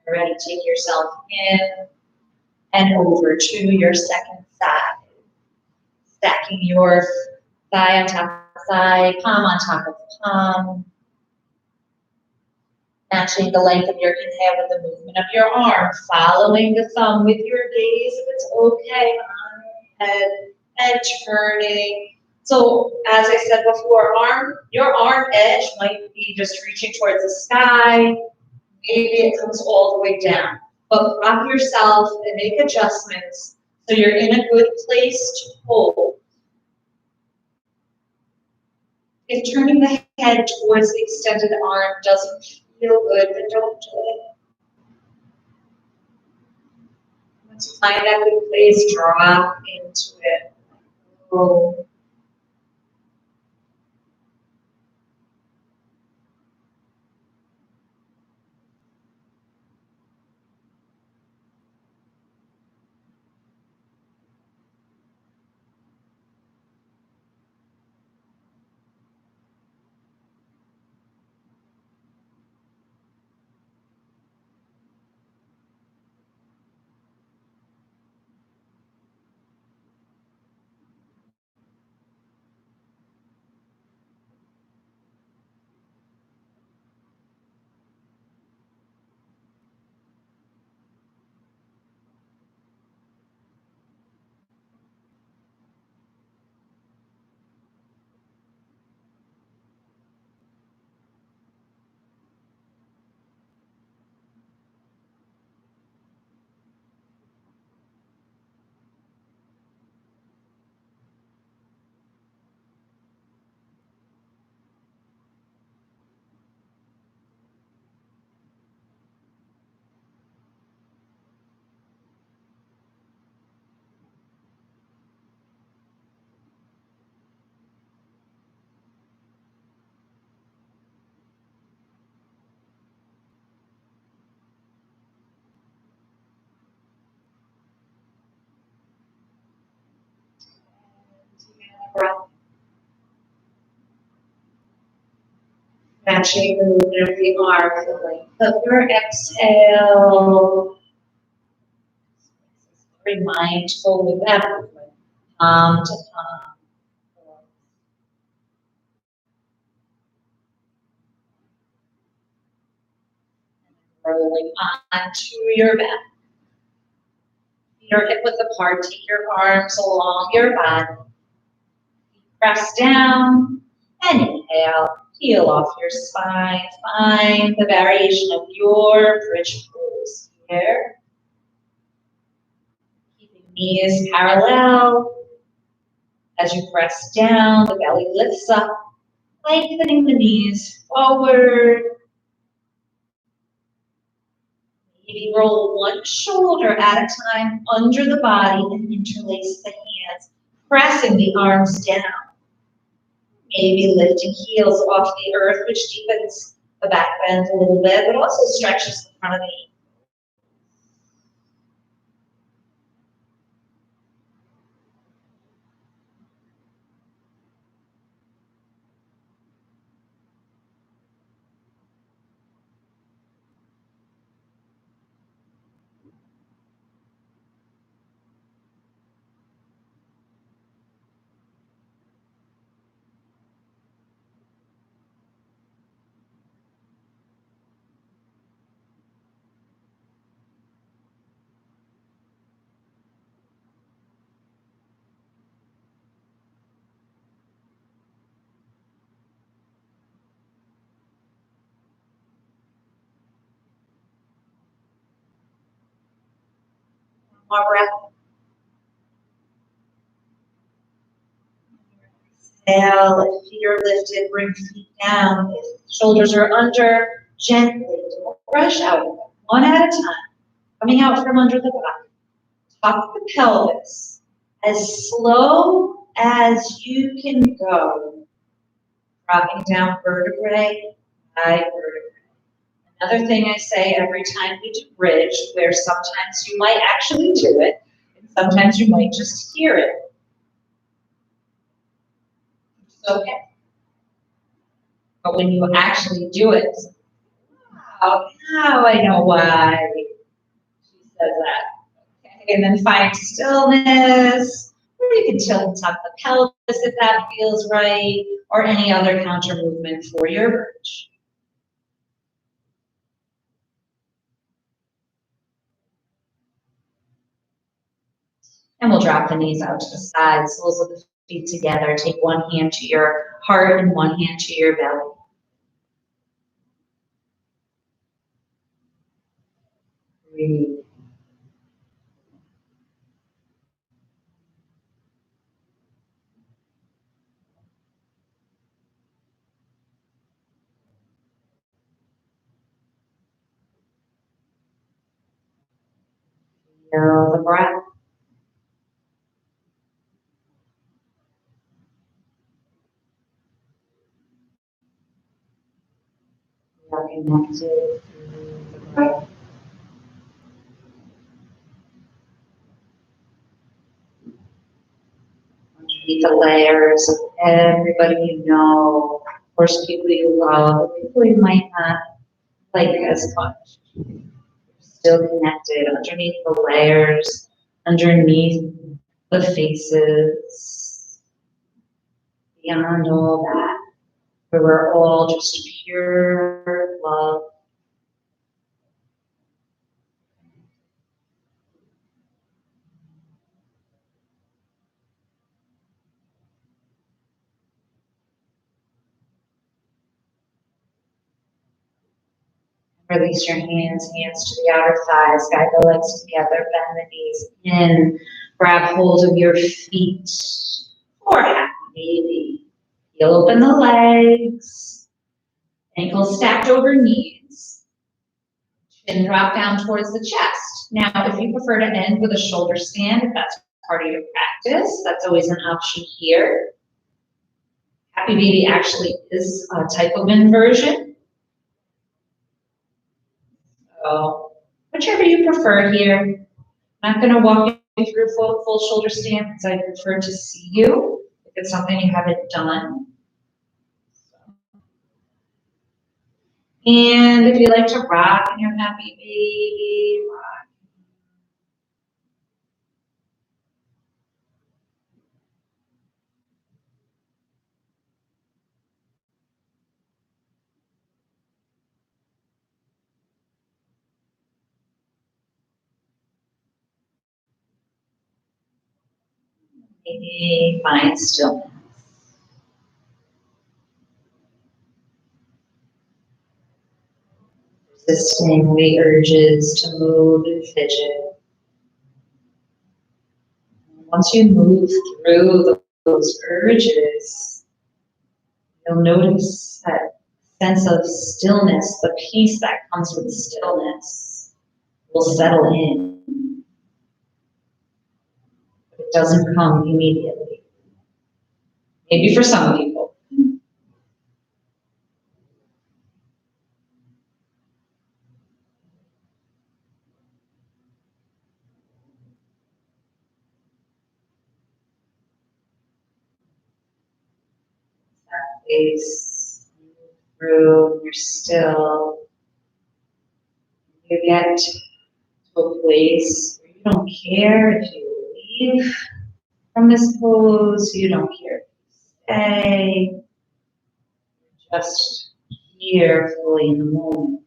you're ready, take yourself in and over to your second side. Stacking your thigh on top of thigh, palm on top of palm. Matching the length of your inhale with the movement of your arm, following the thumb with your gaze if it's okay on your head, and turning. So as I said before, your arm edge might be just reaching towards the sky. Maybe it comes all the way down. But prop yourself and make adjustments so you're in a good place to hold. If turning the head towards the extended arm doesn't feel good, then don't do it. Once you find that good place, drop into it. Oh. Breath. Matching the movement of the arm, the length of your exhale. Very mindful with that movement, palm to palm. Rolling onto your back. Your hip width apart, take your arms along your body. Press down and inhale. Peel off your spine. Find the variation of your bridge pose here. Keeping knees parallel. As you press down, the belly lifts up, lengthening the knees forward. Maybe roll one shoulder at a time under the body and interlace the hands, pressing the arms down. Maybe lifting heels off the earth, which deepens the back bend a little bit, but also stretches the front of the knee. More breath. Exhale, if feet are lifted, bring feet down. If shoulders are under, gently, don't rush out, one at a time. coming out from under the body, top of the pelvis, as slow as you can go, dropping down vertebrae by vertebrae. Another thing I say every time we do bridge, where sometimes you might actually do it, and sometimes you might just hear it. It's okay. But when you actually do it, oh, now I know why she says that. Okay, and then find stillness, or you can tilt and tuck the pelvis if that feels right, or any other counter movement for your bridge. And we'll drop the knees out to the sides, soles of the feet together. Take one hand to your heart and one hand to your belly. Breathe. Feel the breath. We are connected through the breath. Underneath the layers of everybody you know, of course, people you love, people you might not like as much. You're still connected underneath the layers, underneath the faces, beyond all that, where we're all just pure love. Release your hands to the outer thighs, guide the legs together, bend the knees in, grab hold of your feet for happy baby. Heel open the legs, ankles stacked over knees, chin drop down towards the chest. Now, if you prefer to end with a shoulder stand, if that's part of your practice, that's always an option here. Happy baby actually is a type of inversion. So, whichever you prefer here. I'm not going to walk you through full shoulder stand because I prefer to see you if it's something you haven't done. And if you like to rock in your happy baby, rock. Maybe find stillness. Resisting the urges to move and fidget. Once you move through those urges, you'll notice that sense of stillness, the peace that comes with stillness, will settle in. It doesn't come immediately. Maybe for some people. That space, through, you're still, you get to a place where you don't care if you leave from this pose, you don't care if you stay, you're just here fully in the moment.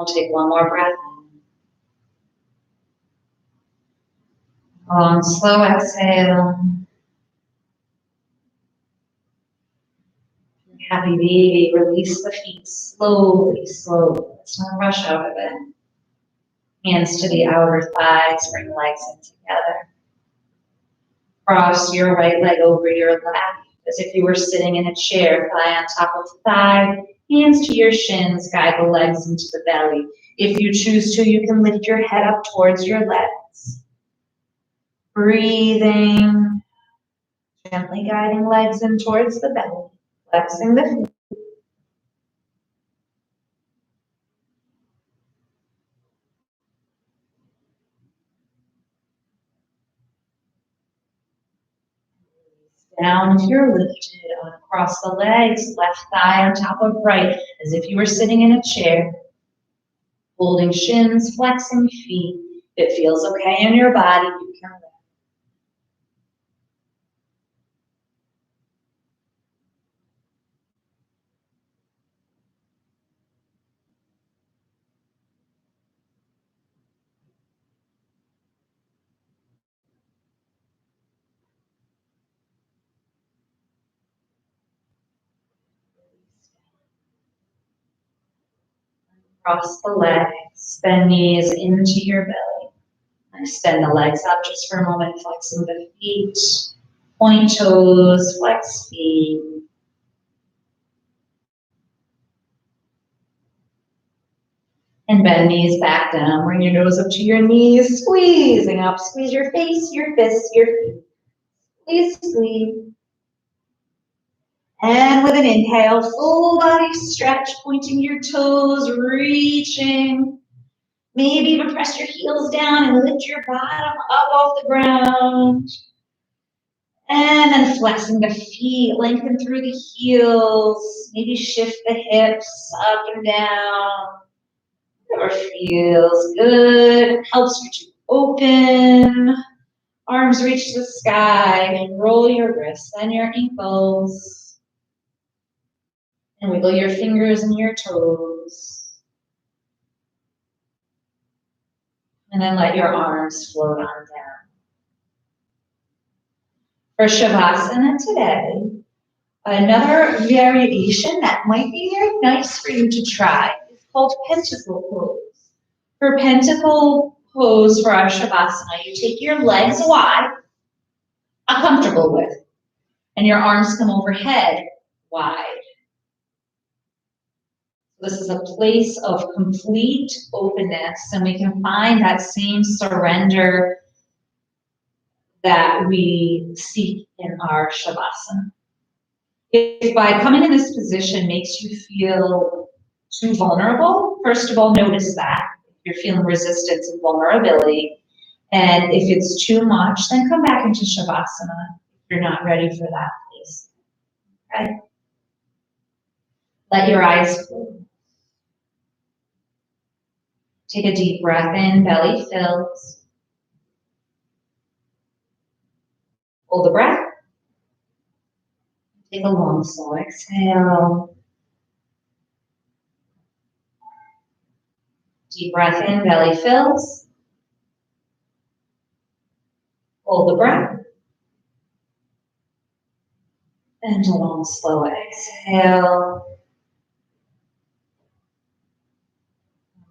We'll take one more breath in. Long, slow exhale. Happy baby, release the feet slowly, slowly. Let's not rush out of it. Hands to the outer thighs, bring legs in together. Cross your right leg over your left, as if you were sitting in a chair, thigh on top of thigh, hands to your shins, guide the legs into the belly. If you choose to, you can lift your head up towards your legs. Breathing, gently guiding legs in towards the belly, flexing the feet. Down if you're lifted, across the legs, left thigh on top of right, as if you were sitting in a chair. Holding shins, flexing feet. If it feels okay in your body, you can lift. Cross the legs, bend knees into your belly. Extend the legs up just for a moment, flexing the feet. Point toes, flex feet. And bend knees back down. Bring your nose up to your knees, squeezing up. Squeeze your face, your fists, your feet. Squeeze, squeeze. And with an inhale, full body stretch, pointing your toes, reaching. Maybe even press your heels down and lift your bottom up off the ground. And then flexing the feet, lengthen through the heels. Maybe shift the hips up and down. Whatever feels good. Helps you to open. Arms reach to the sky. Roll your wrists and your ankles. And wiggle your fingers and your toes. And then let your arms float on down. For Shavasana today, another variation that might be very nice for you to try is called pentacle pose. For pentacle pose for our Shavasana, you take your legs wide, a comfortable width, and your arms come overhead wide. This is a place of complete openness, and we can find that same surrender that we seek in our Shavasana. If by coming in this position makes you feel too vulnerable, first of all, notice that. If you're feeling resistance and vulnerability, and if it's too much, then come back into Shavasana if you're not ready for that place. Okay? Let your eyes close. Take a deep breath in, belly fills. Hold the breath. Take a long, slow exhale. Deep breath in, belly fills. Hold the breath. And a long, slow exhale.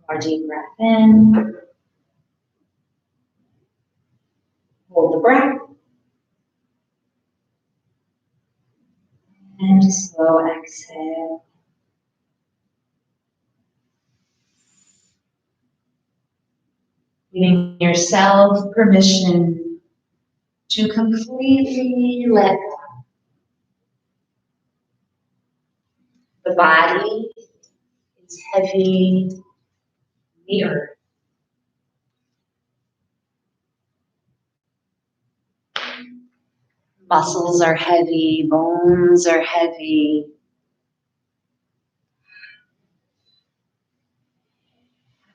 One more deep breath in. Hold the breath. And a slow exhale. Giving yourself permission to completely let go. The body is heavy, the earth. Muscles are heavy, bones are heavy.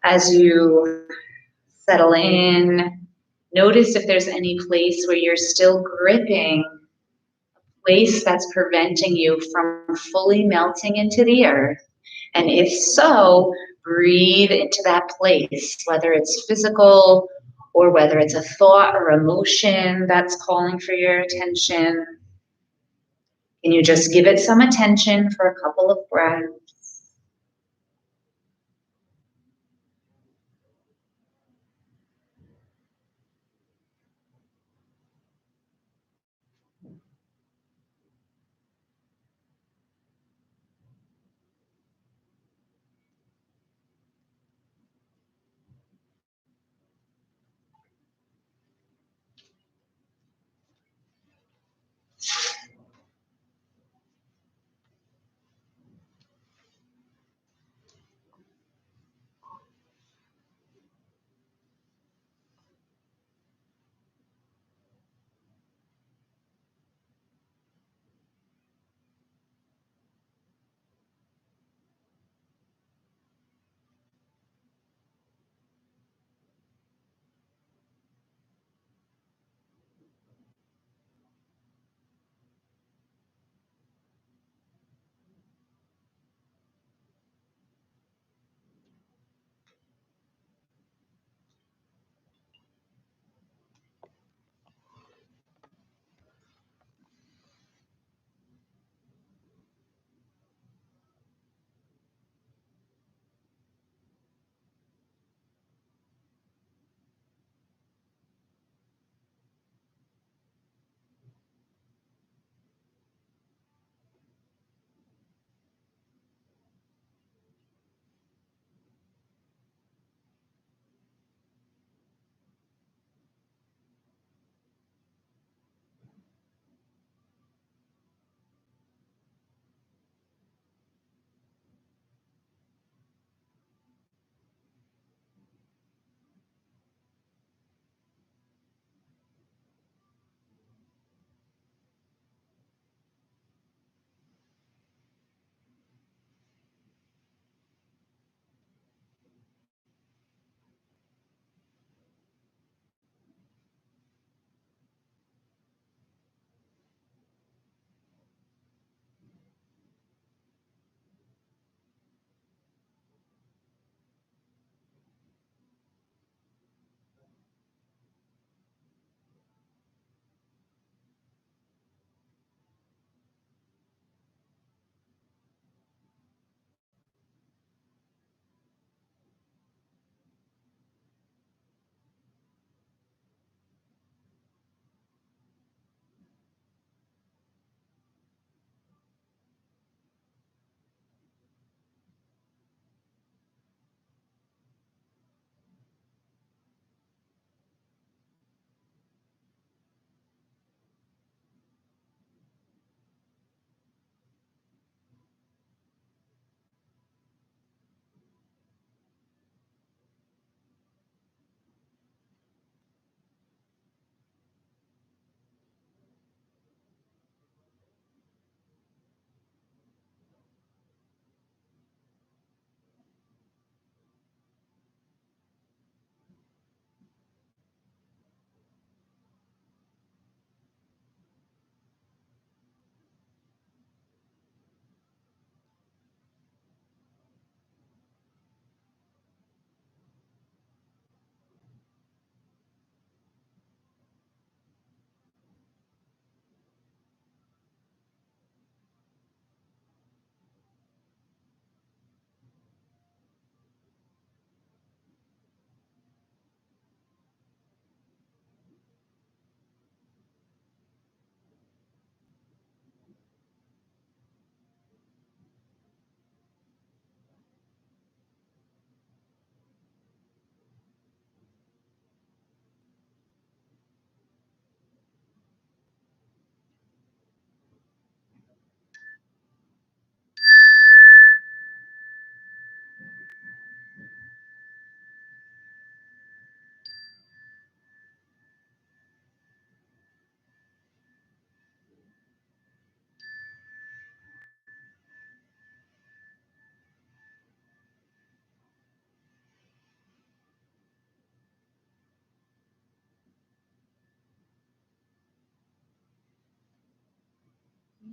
As you settle in, notice if there's any place where you're still gripping, a place that's preventing you from fully melting into the earth. And if so, Breathe into that place, whether it's physical or whether it's a thought or emotion that's calling for your attention. Can you just give it some attention for a couple of breaths?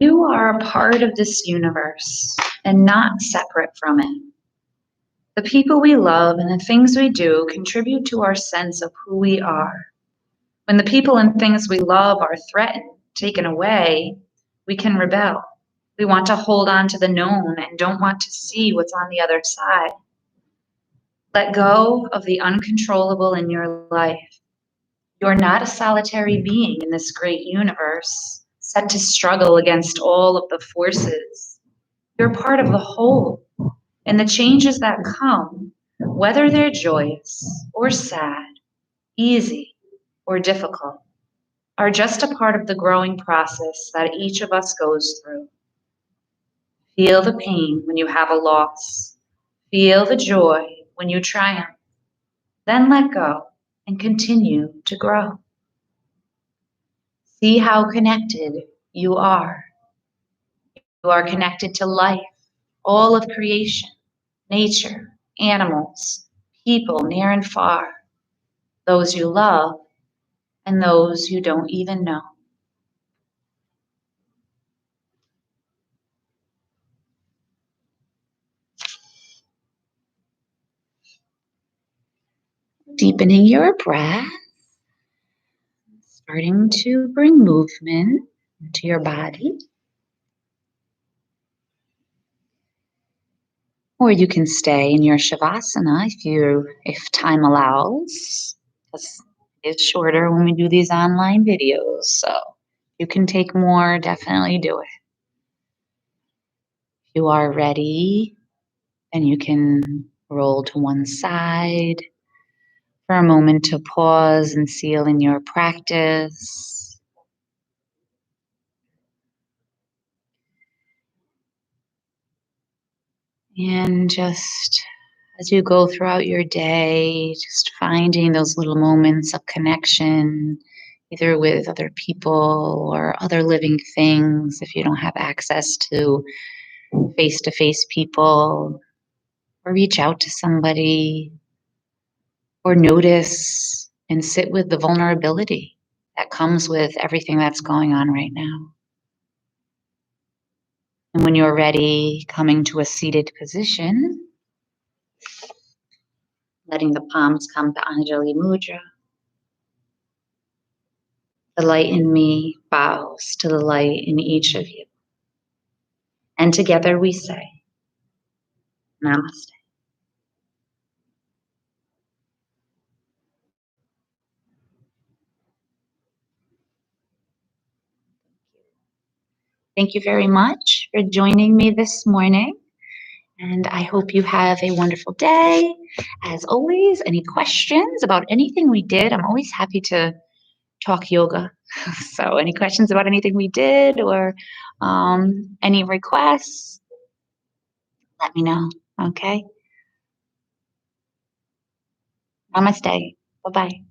You are a part of this universe and not separate from it. The people we love and the things we do contribute to our sense of who we are. When the people and things we love are threatened, taken away, we can rebel. We want to hold on to the known and don't want to see what's on the other side. Let go of the uncontrollable in your life. You're not a solitary being in this great universe, set to struggle against all of the forces. You're part of the whole, and the changes that come, whether they're joyous or sad, easy or difficult, are just a part of the growing process that each of us goes through. Feel the pain when you have a loss. Feel the joy when you triumph. Then let go and continue to grow. See how connected you are. You are connected to life, all of creation, nature, animals, people near and far, those you love and those you don't even know. Deepening your breath, starting to bring movement into your body. Or you can stay in your Shavasana if time allows. It's shorter when we do these online videos, so you can take more, definitely do it. If you are ready, then you can roll to one side for a moment to pause and seal in your practice. And just as you go throughout your day, just finding those little moments of connection, either with other people or other living things, if you don't have access to face-to-face people, or reach out to somebody, or notice and sit with the vulnerability that comes with everything that's going on right now. And when you're ready, coming to a seated position, letting the palms come to Anjali Mudra. The light in me bows to the light in each of you. And together we say, Namaste. Thank you very much for joining me this morning. And I hope you have a wonderful day. As always, any questions about anything we did, I'm always happy to talk yoga. So any questions about anything we did or any requests, let me know, okay? Namaste. Bye-bye.